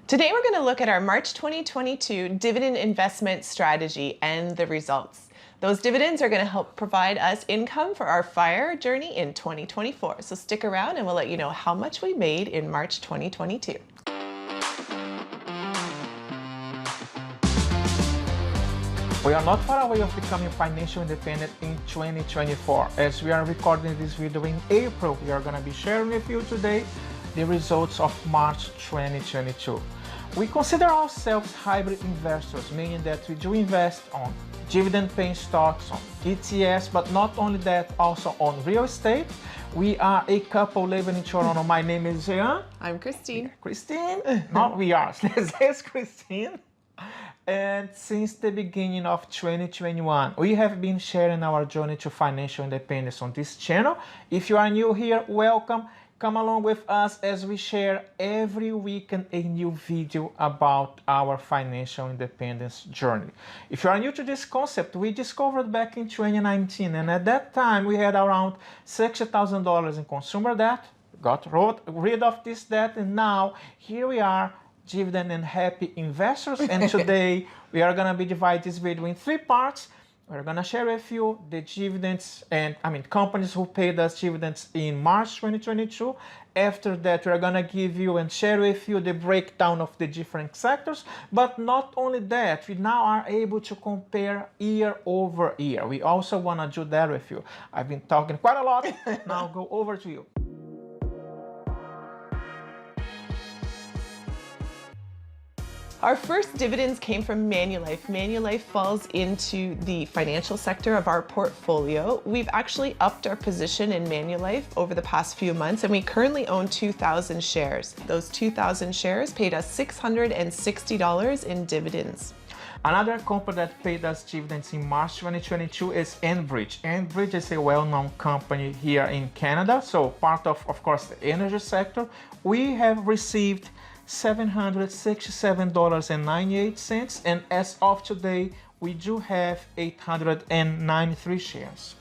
Today we're going to look at our March 2022 dividend investment strategy and the results. Those dividends are going to help provide us income for our FIRE journey in 2024. So stick around and we'll let you know how much we made in March 2022. We are not far away of becoming financially independent in 2024. As we are recording this video in April, we are going to be sharing with you today the results of March 2022. We consider ourselves hybrid investors, meaning that we do invest on dividend-paying stocks, on ETFs, but not only that, also on real estate. We are a couple living in Toronto. My name is Jean. I'm Christine. Christine? No, we are. Yes, Christine. And since the beginning of 2021, we have been sharing our journey to financial independence on this channel. If you are new here, welcome. Come along with us as we share every weekend a new video about our financial independence journey. If you are new to this concept, we discovered back in 2019, and at that time we had around $60,000 in consumer debt, got rid of this debt, and now here we are, dividend and happy investors. And today we are going to be dividing this video in three parts. We're going to share with you the dividends and companies who paid us dividends in March 2022. After that, we're going to give you and share with you the breakdown of the different sectors. But not only that, we now are able to compare year over year. We also want to do that with you. I've been talking quite a lot. Now go over to you. Our first dividends came from Manulife. Manulife falls into the financial sector of our portfolio. We've actually upped our position in Manulife over the past few months, and we currently own 2,000 shares. Those 2,000 shares paid us $660 in dividends. Another company that paid us dividends in March 2022 is Enbridge. Enbridge is a well-known company here in Canada, so part of course, the energy sector. We have received $767.98, and as of today, we do have 893 shares.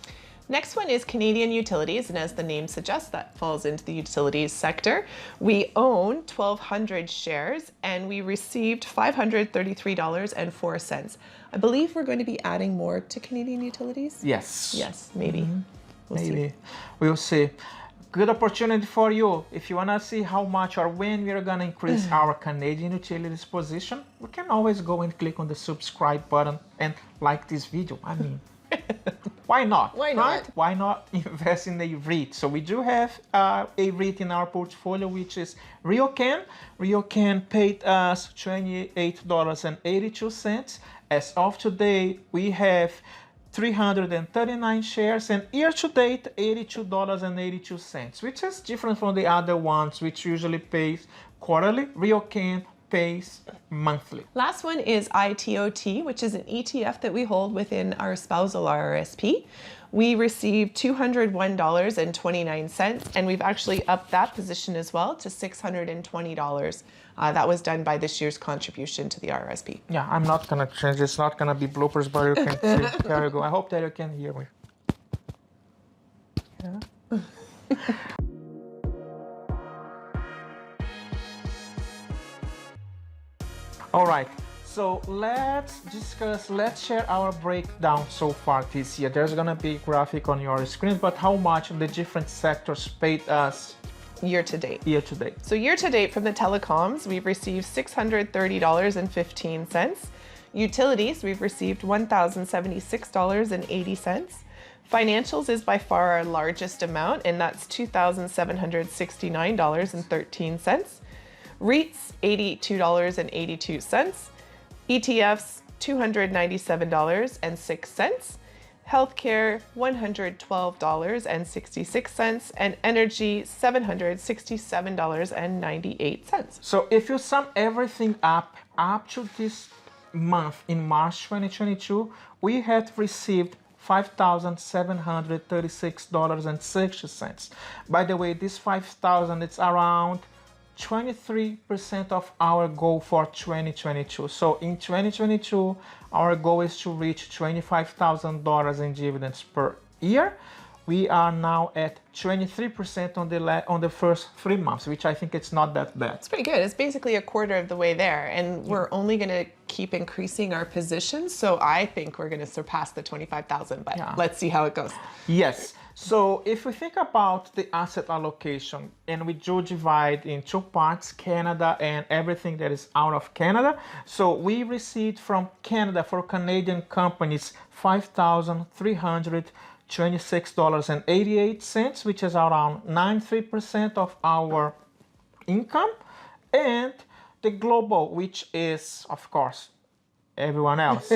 Next one is Canadian Utilities, and as the name suggests, that falls into the utilities sector. We own 1,200 shares, and we received $533.04. I believe we're going to be adding more to Canadian Utilities? Yes. Yes, maybe. We'll see. We'll see. Good opportunity for you. If you want to see how much or when we are going to increase our Canadian utilities position, you can always go and click on the subscribe button and like this video. Why not? Why not? Right? Why not invest in a REIT? So we do have a REIT in our portfolio, which is RioCan. RioCan paid us $28.82. As of today, we have 339 shares, and year to date $82.82, which is different from the other ones, which usually pays quarterly. RioCan pays monthly. Last one is ITOT, which is an ETF that we hold within our spousal RRSP. We received $201.29, and we've actually upped that position as well to $620. That was done by this year's contribution to the RRSP. Yeah, I'm not going to change. It's not going to be bloopers, but you can see. There you go. I hope that you can hear me. Yeah. All right. So let's share our breakdown so far this year. There's going to be a graphic on your screen, but how much the different sectors paid us year to date. So year to date from the telecoms, we've received $630.15. Utilities, we've received $1,076.80. Financials is by far our largest amount, and that's $2,769.13. REITs, $82.82. ETFs, $297.06. Healthcare, $112.66, and energy, $767.98. So if you sum everything up to this month in March 2022, we had received $5,736.60. By the way, this 5,000, it's around 23% of our goal for 2022. So in 2022, our goal is to reach $25,000 in dividends per year. we are now at 23% on the first 3 months, which I think it's not that bad. It's pretty good. It's basically a quarter of the way there, and we're only going to keep increasing our positions. So I think we're going to surpass the 25,000, but let's see how it goes. Yes. So if we think about the asset allocation, and we do divide in two parts, Canada and everything that is out of Canada. So we received from Canada for Canadian companies $5,326.88, which is around 93% of our income. And the global, which is, of course, everyone else,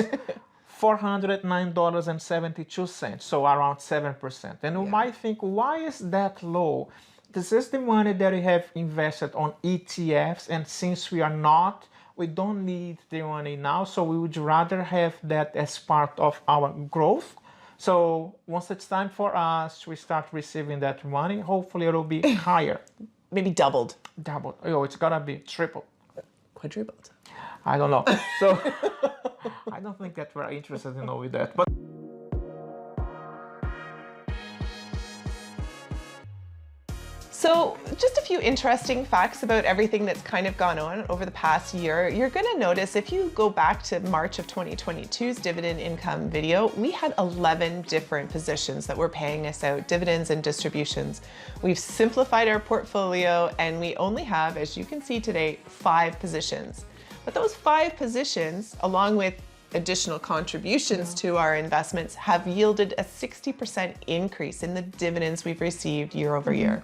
$409.72, so around 7%. And you might think, why is that low? This is the money that we have invested on ETFs, and since we don't need the money now, so we would rather have that as part of our growth. So once it's time for us, we start receiving that money, hopefully it'll be higher. Maybe doubled. Doubled. Oh, it's gotta be tripled. Quadrupled. I don't know. So I don't think that we're interested in knowing that. But so just a few interesting facts about everything that's kind of gone on over the past year. You're going to notice if you go back to March of 2022's dividend income video, we had 11 different positions that were paying us out dividends and distributions. We've simplified our portfolio and we only have, as you can see today, 5 positions. But those 5 positions, along with additional contributions to our investments, have yielded a 60% increase in the dividends we've received year over year.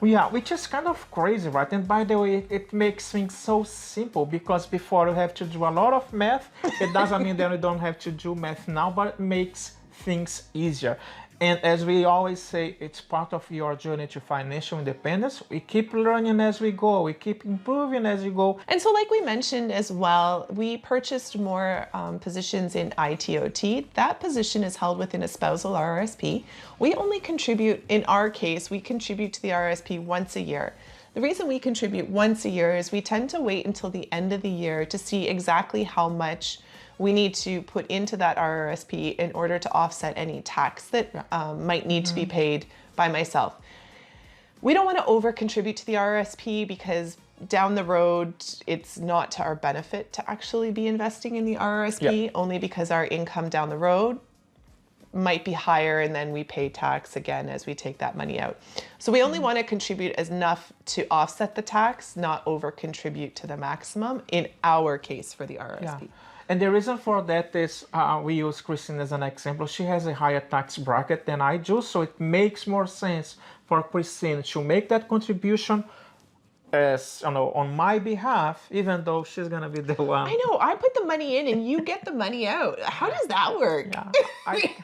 Yeah, which is kind of crazy, right? And by the way, it makes things so simple, because before you have to do a lot of math. It doesn't mean that you don't have to do math now, but it makes things easier. And as we always say, it's part of your journey to financial independence. We keep learning as we go. We keep improving as we go. And so like we mentioned as well, we purchased more positions in ITOT. That position is held within a spousal RRSP. We only contribute, in our case, we contribute to the RRSP once a year. The reason we contribute once a year is we tend to wait until the end of the year to see exactly how much we need to put into that RRSP in order to offset any tax that might need to be paid by myself. We don't want to over contribute to the RRSP because down the road, it's not to our benefit to actually be investing in the RRSP, only because our income down the road might be higher and then we pay tax again as we take that money out. So we only want to contribute as enough to offset the tax, not over contribute to the maximum in our case for the RRSP. Yeah. And the reason for that is we use Christine as an example. She has a higher tax bracket than I do, so it makes more sense for Christine to make that contribution as on my behalf, even though she's gonna be the one. I know, I put the money in and you get the money out. How does that work? Yeah, I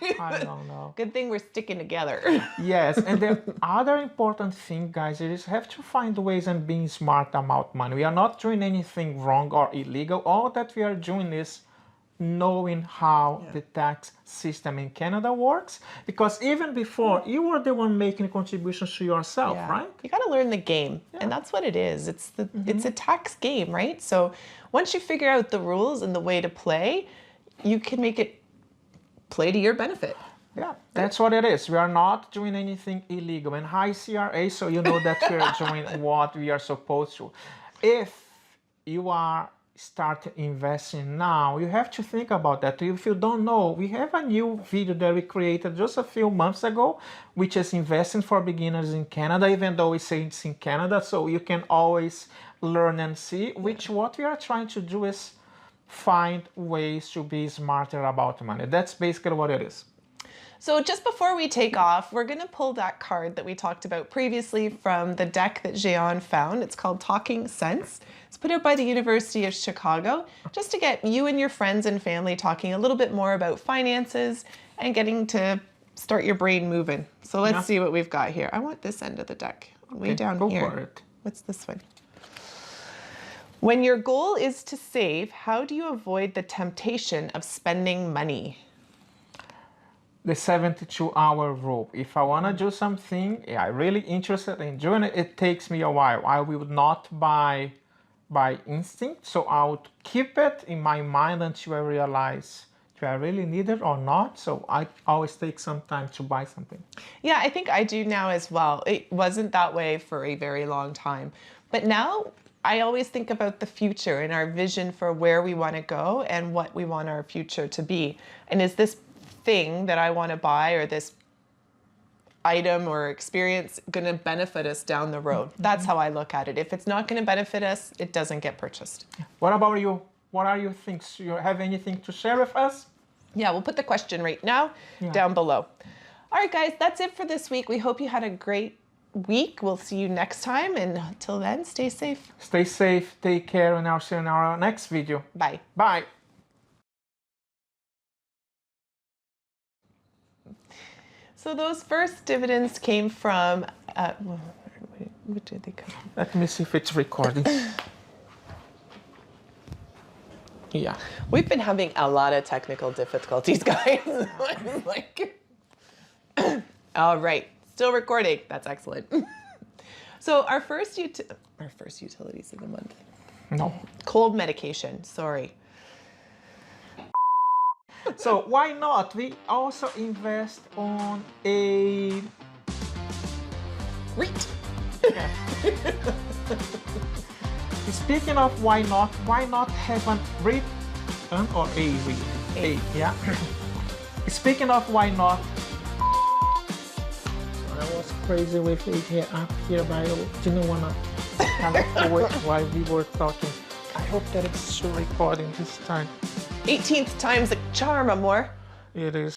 don't know. Good thing we're sticking together. Yes, and the other important thing, guys, is have to find ways and being smart about money. We are not doing anything wrong or illegal. All that we are doing is knowing how the tax system in Canada works, because even before you were the one making contributions to yourself, right? You got to learn the game, and that's what it is. It's the it's a tax game, right? So once you figure out the rules and the way to play, you can make it play to your benefit. Yeah, that's what it is. We are not doing anything illegal. And hi CRA, so you know that we're doing what we are supposed to. If you are start investing now, you have to think about that. If you don't know, we have a new video that we created just a few months ago, which is investing for beginners in Canada, even though we say it's in Canada, so you can always learn and see, which what we are trying to do is find ways to be smarter about money. That's basically what it is. So just before we take off, we're going to pull that card that we talked about previously from the deck that Jean found. It's called Talking Sense. It's put out by the University of Chicago, just to get you and your friends and family talking a little bit more about finances and getting to start your brain moving. So let's see what we've got here. I want this end of the deck, way down go here. For it. What's this one? When your goal is to save, how do you avoid the temptation of spending money? The 72-hour rule. If I want to do something, I'm really interested in doing it, it takes me a while. I will not buy by instinct, so I would keep it in my mind until I realize if I really need it or not. So I always take some time to buy something. Yeah, I think I do now as well. It wasn't that way for a very long time. But now I always think about the future and our vision for where we want to go and what we want our future to be. And is this thing that I want to buy or this item or experience going to benefit us down the road? That's how I look at it. If it's not going to benefit us, it doesn't get purchased. What about you? What are your things? You have anything to share with us? Yeah, we'll put the question right now down below. All right, guys, that's it for this week. We hope you had a great week. We'll see you next time. And until then, stay safe. Stay safe, take care, and I'll see you in our next video. Bye. Bye. So those first dividends came from, what did they come from? Let me see if it's recording. Yeah. We've been having a lot of technical difficulties, guys. All right, still recording. That's excellent. So our first utilities of the month. No. Cold medication. Sorry. So why not? We also invest on a REIT. Speaking of why not have an REIT or a REIT? A, yeah. Speaking of why not, I was crazy with it here up here, but I didn't wanna have it work while we were talking. I hope that it's still recording this time. 18th time's a charm, amor. It is.